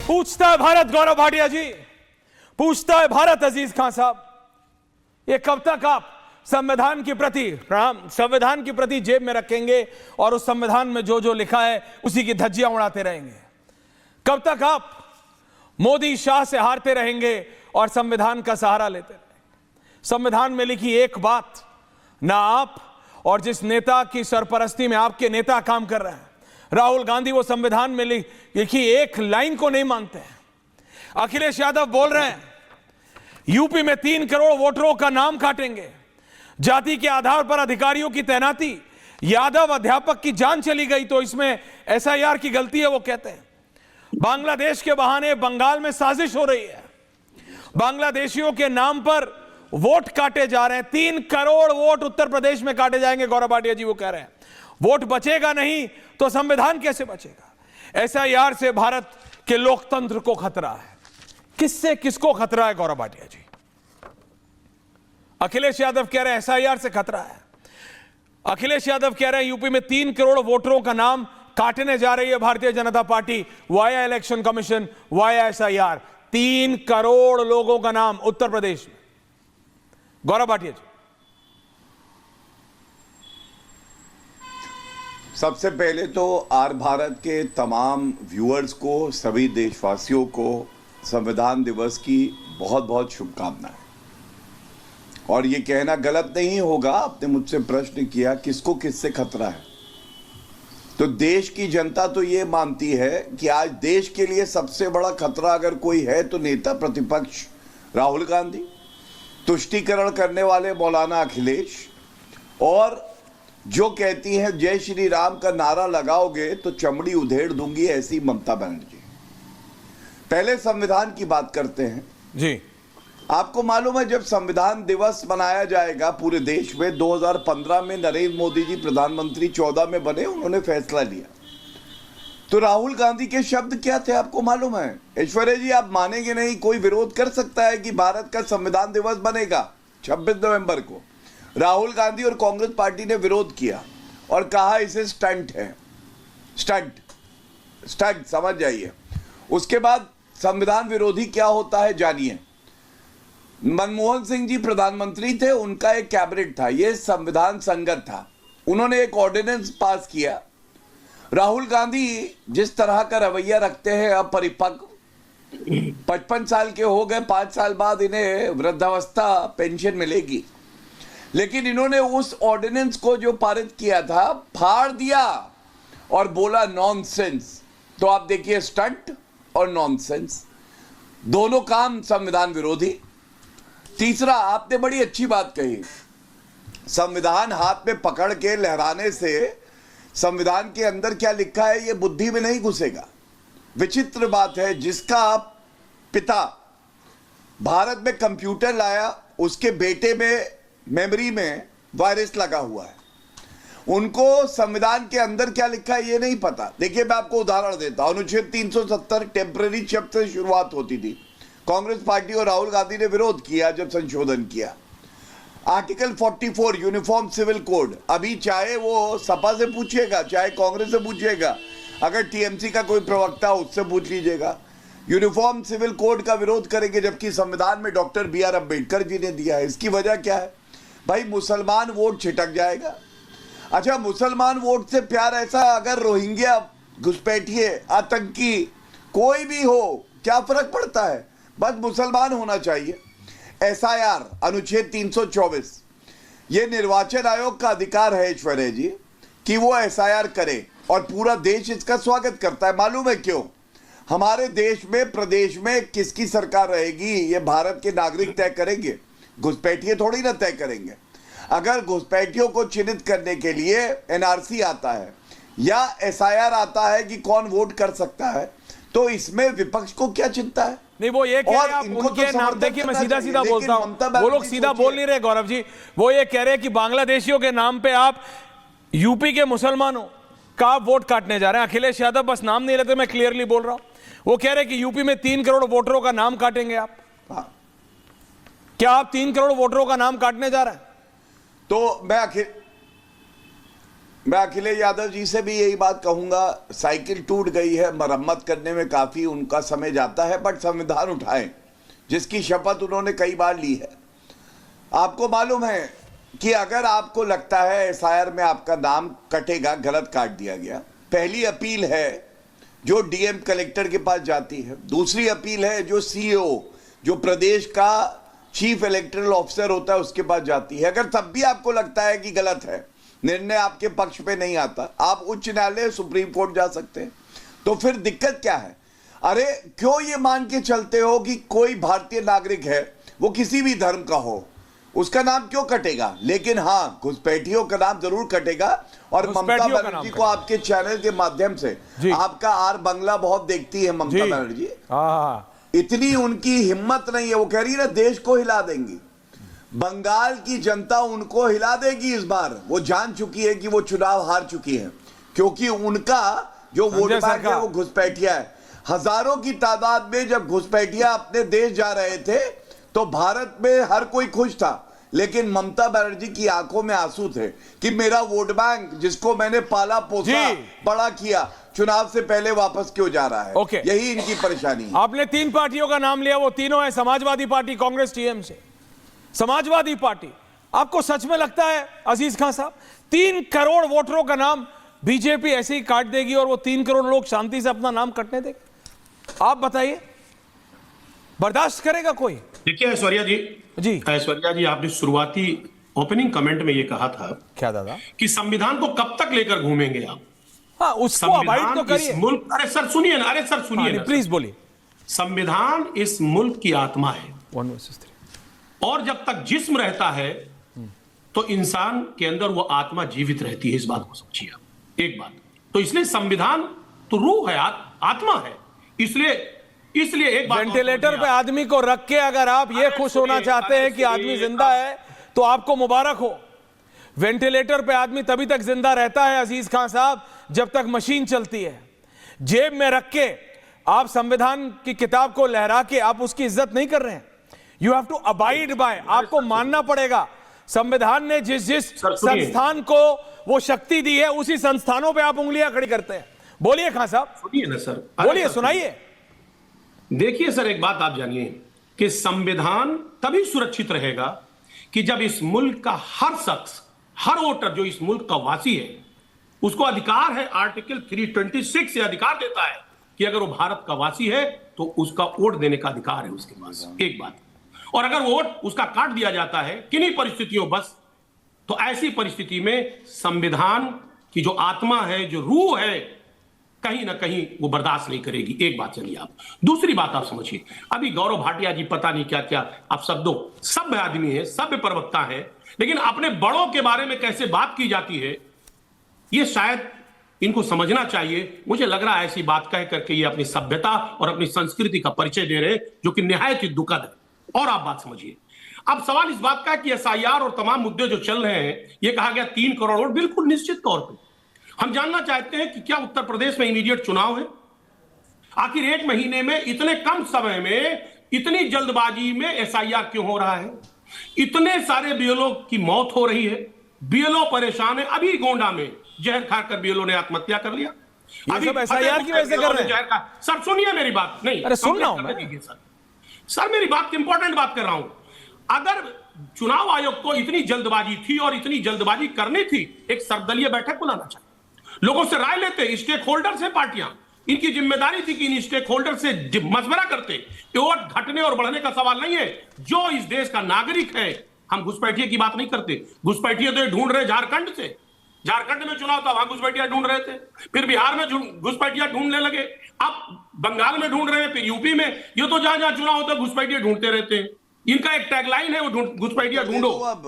पूछता है भारत, गौरव भाटिया जी पूछता है भारत, अजीज खान साहब, ये कब तक आप संविधान के प्रति जेब में रखेंगे और उस संविधान में जो जो लिखा है उसी की धज्जियां उड़ाते रहेंगे? कब तक आप मोदी शाह से हारते रहेंगे और संविधान का सहारा लेते रहेंगे? संविधान में लिखी एक बात ना आप और जिस नेता की सरपरस्ती में आपके नेता काम कर रहे हैं, राहुल गांधी, वो संविधान में लिखी एक लाइन को नहीं मानते हैं। अखिलेश यादव बोल रहे हैं यूपी में 3 करोड़ वोटरों का नाम काटेंगे, जाति के आधार पर अधिकारियों की तैनाती, यादव अध्यापक की जान चली गई तो इसमें एसआईआर की गलती है, वो कहते हैं। बांग्लादेश के बहाने बंगाल में साजिश हो रही है, बांग्लादेशियों के नाम पर वोट काटे जा रहे हैं। 3 करोड़ वोट उत्तर प्रदेश में काटे जाएंगे, गौरव भाटिया जी वो कह रहे हैं। वोट बचेगा नहीं तो संविधान कैसे बचेगा? एसआईआर से भारत के लोकतंत्र को खतरा है। किससे किसको खतरा है गौरव भाटिया जी? अखिलेश यादव कह रहे हैं एसआईआर से खतरा है। अखिलेश यादव कह रहे हैं यूपी में 3 करोड़ वोटरों का नाम काटने जा रही है Bharatiya Janata party via election commission, via SIR. 3 crore लोगों का नाम उत्तर प्रदेश में। गौरव भाटिया जी, सबसे पहले तो आर भारत के तमाम व्यूअर्स को, सभी देशवासियों को संविधान दिवस की बहुत बहुत शुभकामनाएं। और ये कहना गलत नहीं होगा, आपने मुझसे प्रश्न किया किसको किससे खतरा है, तो देश की जनता तो ये मानती है कि आज देश के लिए सबसे बड़ा खतरा अगर कोई है तो नेता प्रतिपक्ष राहुल गांधी, तुष्टीकरण करने वाले मौलाना अखिलेश, और जो कहती हैं जय श्री राम का नारा लगाओगे तो चमड़ी उधेड़ दूंगी ऐसी ममता बनर्जी। पहले संविधान की बात करते हैं जी। आपको मालूम है जब संविधान दिवस मनाया जाएगा पूरे देश में, 2015 में नरेंद्र मोदी जी प्रधानमंत्री 14 में बने, उन्होंने फैसला लिया, तो राहुल गांधी के शब्द क्या थे आपको मालूम है? ऐश्वर्या जी आप मानेंगे नहीं, कोई विरोध कर सकता है कि भारत का संविधान दिवस बनेगा 26 नवंबर को? राहुल गांधी और कांग्रेस पार्टी ने विरोध किया और कहा इसे स्टंट है, स्टंट समझ जाइए। उसके बाद संविधान विरोधी क्या होता है जानिए। मनमोहन सिंह जी प्रधानमंत्री थे, उनका एक कैबिनेट था, यह संविधान संगत था, उन्होंने एक ऑर्डिनेंस पास किया। राहुल गांधी जिस तरह का रवैया रखते हैं, अपरिपक्व, 55 साल के हो गए, 5 साल बाद इन्हें वृद्धावस्था पेंशन मिलेगी, लेकिन इन्होंने उस ऑर्डिनेंस को जो पारित किया था फाड़ दिया और बोला नॉनसेंस। तो आप देखिए स्टंट और नॉनसेंस, दोनों काम संविधान विरोधी। तीसरा, आपने बड़ी अच्छी बात कही, संविधान हाथ में पकड़ के लहराने से संविधान के अंदर क्या लिखा है ये बुद्धि में नहीं घुसेगा। विचित्र बात है, जिसका पिता भारत में कंप्यूटर लाया, उसके बेटे में मेमोरी में वायरस लगा हुआ है, उनको संविधान के अंदर क्या लिखा है ये नहीं पता। देखिए मैं आपको उदाहरण देता हूं, अनुच्छेद 370 टेम्पररी शब्द से शुरुआत होती थी, कांग्रेस पार्टी और राहुल गांधी ने विरोध किया जब संशोधन किया। आर्टिकल 44 यूनिफॉर्म सिविल कोड, अभी चाहे वो सपा से पूछिएगा चाहे कांग्रेस से पूछिएगा, अगर टीएमसी का कोई प्रवक्ता उससे पूछ लीजिएगा, यूनिफॉर्म सिविल कोड का विरोध करेंगे, जबकि संविधान में डॉक्टर BR अम्बेडकर जी ने दिया है। इसकी वजह क्या है भाई? मुसलमान वोट छिटक जाएगा। अच्छा, मुसलमान वोट से प्यार ऐसा, अगर रोहिंग्या, घुसपैठिए, आतंकी कोई भी हो, क्या फर्क पड़ता है? बस मुसलमान होना चाहिए। एसआईआर अनुच्छेद 324, ये निर्वाचन आयोग का अधिकार है ऐश्वर्या जी कि वो एसआईआर करे, और पूरा देश इसका स्वागत करता है। मालूम है क्यों? हमारे देश में, प्रदेश में किसकी सरकार रहेगी ये भारत के नागरिक तय करेंगे, घुसपैठिए थोड़ी ना तय करेंगे। अगर घुसपैठियों को चिन्हित करने के लिए एनआरसी आता है या एसआईआर आता है कि कौन वोट कर सकता है, तो इसमें विपक्ष को क्या चिंता है? नहीं, वो ये कह रहे हैं आप उनके नाम, देखिए मैं सीधा सीधा बोलता हूं, वो लोग सीधा बोल नहीं रहे गौरव जी, वो ये कह रहे हैं कि बांग्लादेशियों के नाम पे आप यूपी के मुसलमानों का वोट काटने जा रहे हैं। अखिलेश यादव बस नाम नहीं लेते, मैं क्लियरली बोल रहा हूं, वो कह रहे हैं कि यूपी में 3 करोड़ वोटरों का नाम काटेंगे आप। क्या आप 3 करोड़ वोटरों का नाम काटने जा रहे हैं? तो मैं मैं अखिलेश यादव जी से भी यही बात कहूंगा, साइकिल टूट गई है, मरम्मत करने में काफी उनका समय जाता है, बट संविधान उठाएं, जिसकी शपथ उन्होंने कई बार ली है। आपको मालूम है कि अगर आपको लगता है एसआईआर में आपका नाम कटेगा, गलत काट दिया गया, पहली अपील है जो डीएम कलेक्टर के पास जाती है, दूसरी अपील है जो सीईओ, जो प्रदेश का चीफ इलेक्टोरल ऑफिसर होता है, उसके पास जाती है। अगर तब भी आपको लगता है कि गलत है, निर्णय आपके पक्ष पे नहीं आता, आप उच्च न्यायालय सुप्रीम कोर्ट जा सकते हैं। तो फिर दिक्कत क्या है? अरे क्यों ये मान के चलते हो कि कोई भारतीय नागरिक है, वो किसी भी धर्म का हो, उसका नाम क्यों कटेगा? लेकिन हाँ, घुसपैठियों का नाम जरूर कटेगा। और ममता बनर्जी को आपके चैनल के माध्यम से, आपका आर बंगला बहुत देखती है ममता बनर्जी, इतनी उनकी हिम्मत नहीं है, वो कह रही है ना देश को हिला देंगी, बंगाल की जनता उनको हिला देगी इस बार। वो जान चुकी है कि वो चुनाव हार चुकी है, क्योंकि उनका जो वोट बैंक है वो घुसपैठिया है। हजारों की तादाद में जब घुसपैठिया अपने देश जा रहे थे तो भारत में हर कोई खुश था, लेकिन ममता बनर्जी की आंखों में आंसू थे कि मेरा वोट बैंक, जिसको मैंने पाला पोसा बड़ा किया, चुनाव से पहले वापस क्यों जा रहा है। यही इनकी परेशानी है। आपने 3 पार्टियों का नाम लिया, वो तीनों है Samajwadi party, Congress, TMC. Samajwadi party, आपको सच में लगता है अजीज खान साहब 3 करोड़ वोटरों का नाम बीजेपी ऐसे ही काट देगी और वो 3 करोड़ लोग शांति से अपना नाम कटने देंगे? आप बताइए, बर्दाश्त करेगा कोई? देखिए ऐश्वर्या जी, आपने शुरुआती ओपनिंग कमेंट में ये कहा था, क्या दादा, कि संविधान को कब तक लेकर घूमेंगे आप? हाँ, उसको अवॉइड तो करिए। अरे सर सुनिए ना, प्लीज बोलिए। संविधान इस मुल्क की आत्मा है, 1 versus 3, और जब तक जिस्म रहता है तो इंसान के अंदर वो आत्मा जीवित रहती है। इस बात को समझिए आप। एक बात तो, इसलिए संविधान तो रूह है, आत्मा है। इसलिए एक बात, वेंटिलेटर पे आदमी को रख के अगर आप ये खुश होना चाहते हैं कि आदमी जिंदा है तो आपको मुबारक हो। वेंटिलेटर पे आदमी तभी तक जिंदा रहता है अजीज खान साहब जब तक मशीन चलती है। जेब में रख के आप संविधान की किताब को लहरा के आप उसकी इज्जत नहीं कर रहे हैं। You have to abide by, आपको मानना पड़ेगा। संविधान ने जिस संस्थान को वो शक्ति दी है, उसी संस्थानों पे आप उंगलियां खड़ी करते हैं। बोलिए खान साहब। सुनिए ना सर, बोलिए, सुनाइए। देखिए सर, एक बात आप जानिए कि संविधान तभी सुरक्षित रहेगा कि जब इस मुल्क का हर शख्स, हर वोटर जो इस मुल्क का वासी है, उसको अधिकार है, आर्टिकल 326 से अधिकार देता है कि अगर वो भारत का वासी है तो उसका वोट देने का अधिकार है उसके पास। एक बात, और अगर वोट उसका काट दिया जाता है किन्हीं परिस्थितियों बस, तो ऐसी परिस्थिति में संविधान की जो आत्मा है, जो रूह है, कहीं ना कहीं वो बर्दाश्त नहीं करेगी। एक बात चलिए आप। दूसरी बात आप समझिए, अभी गौरव भाटिया जी पता नहीं क्या क्या, आप सभ्य आदमी है, सभ्य प्रवक्ता है, लेकिन अपने बड़ों के बारे में कैसे बात की जाती है, ये शायद इनको समझना चाहिए। मुझे लग रहा है ऐसी बात कह करके ये अपनी सभ्यता और अपनी संस्कृति का परिचय दे रहे हैं, जो कि निहायत ही दुखद है। और आप बात समझिए, अब सवाल इस बात का कि एसआईआर और तमाम मुद्दे जो चल रहे हैं, ये कहा गया 3 करोड़ वोट, बिल्कुल निश्चित तौर पर हम जानना चाहते हैं कि क्या उत्तर प्रदेश में इमीडिएट चुनाव है? आखिर 1 महीने में, इतने कम समय में, इतनी जल्दबाजी में एसआईआर क्यों हो रहा है? इतने सारे बीएलओ की मौत हो रही है, बीएलओ परेशान है। अभी गोंडा में जहर खाकर बीएलओ ने आत्महत्या कर लिया। अभी एसआईआर की वजह से कर रहे हैं। सर सुनिए मेरी बात, नहीं अरे सुन रहा हूं सर, मेरी बात, इंपॉर्टेंट बात कर रहा हूं। अगर चुनाव आयोग को इतनी जल्दबाजी थी और इतनी जल्दबाजी करनी थी, एक सर्वदलीय बैठक बुलाना चाहिए, लोगों से राय लेते, स्टेक होल्डर से पार्टियां, इनकी जिम्मेदारी थी कि इन स्टेक होल्डर से मशवरा करते। वोट घटने और बढ़ने का सवाल नहीं है। जो इस देश का नागरिक है, हम घुसपैठिए की बात नहीं करते। घुसपैठिए तो ढूंढ रहे झारखंड से, झारखंड में चुनाव था, वहां घुसपैठिया ढूंढ रहे थे, फिर बिहार में घुसपैठिया ढूंढने लगे, अब बंगाल में ढूंढ रहे हैं, फिर यूपी में। ये तो जहां जहां चुनाव होता है घुसपैठिया ढूंढते रहते हैं। इनका एक टैगलाइन है, वो घुसपैठिया ढूंढो।